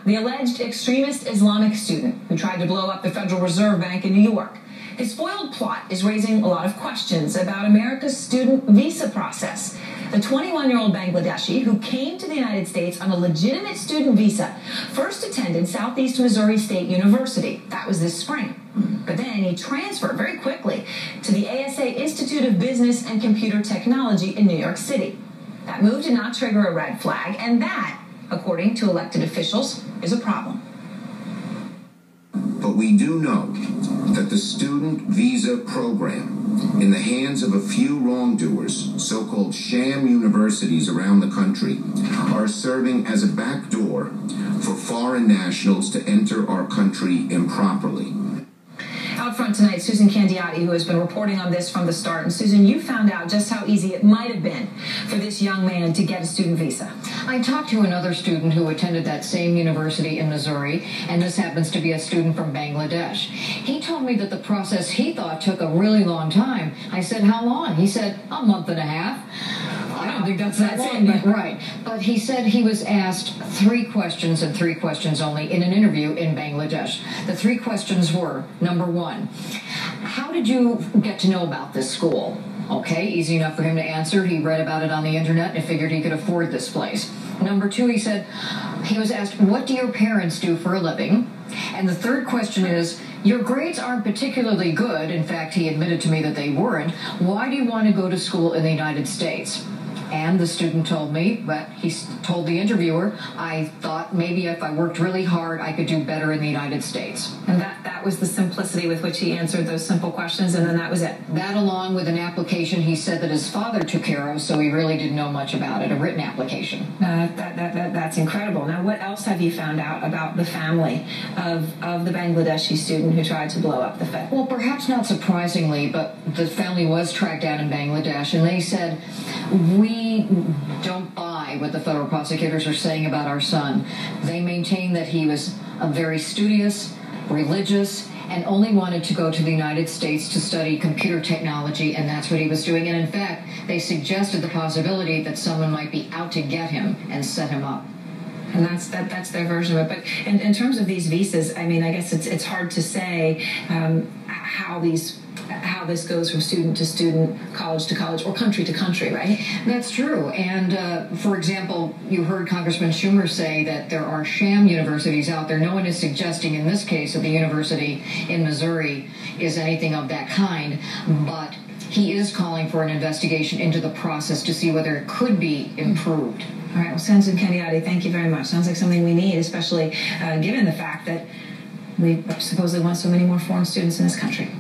the alleged extremist Islamic student who tried to blow up the Federal Reserve Bank in New York. His foiled plot is raising a lot of questions about America's student visa process. The 21-year-old Bangladeshi, who came to the United States on a legitimate student visa, first attended Southeast Missouri State University. That was this spring. But then he transferred very quickly to the ASA Institute of Business and Computer Technology in New York City. That move did not trigger a red flag, and that, according to elected officials, is a problem. But we do know that the student visa program, in the hands of a few wrongdoers, so-called sham universities around the country, are serving as a backdoor for foreign nationals to enter our country improperly. Out front tonight, Susan Candiotti, who has been reporting on this from the start. And Susan, you found out just how easy it might have been for this young man to get a student visa. I talked to another student who attended that same university in Missouri, and this happens to be a student from Bangladesh. He told me that the process he thought took a really long time. I said, how long? He said, a month and a half. I don't think that's that long, but right. But he said he was asked 3 questions and 3 questions only in an interview in Bangladesh. The 3 questions were, number 1, how did you get to know about this school? Okay, easy enough for him to answer. He read about it on the internet and figured he could afford this place. Number 2, he said, he was asked, what do your parents do for a living? And the 3rd question is, your grades aren't particularly good. In fact, he admitted to me that they weren't. Why do you want to go to school in the United States? And the student told me, but he told the interviewer, I thought maybe if I worked really hard, I could do better in the United States. And that was the simplicity with which he answered those simple questions, and then that was it. That, along with an application he said that his father took care of, so he really didn't know much about it, a written application. That's incredible. Now, what else have you found out about the family of the Bangladeshi student who tried to blow up the Fed? Well, perhaps not surprisingly, but the family was tracked down in Bangladesh, and they said, we don't buy what the federal prosecutors are saying about our son. They maintain that he was a very studious, religious, and only wanted to go to the United States to study computer technology, and that's what he was doing. And in fact, they suggested the possibility that someone might be out to get him and set him up. And that's their version of it. But in terms of these visas, I mean, I guess it's hard to say how this goes from student to student, college to college, or country to country, right? That's true. And, for example, you heard Congressman Schumer say that there are sham universities out there. No one is suggesting in this case that the university in Missouri is anything of that kind, but he is calling for an investigation into the process to see whether it could be improved. All right. Well, Susan Candiotti, thank you very much. Sounds like something we need, especially given the fact that we supposedly want so many more foreign students in this country.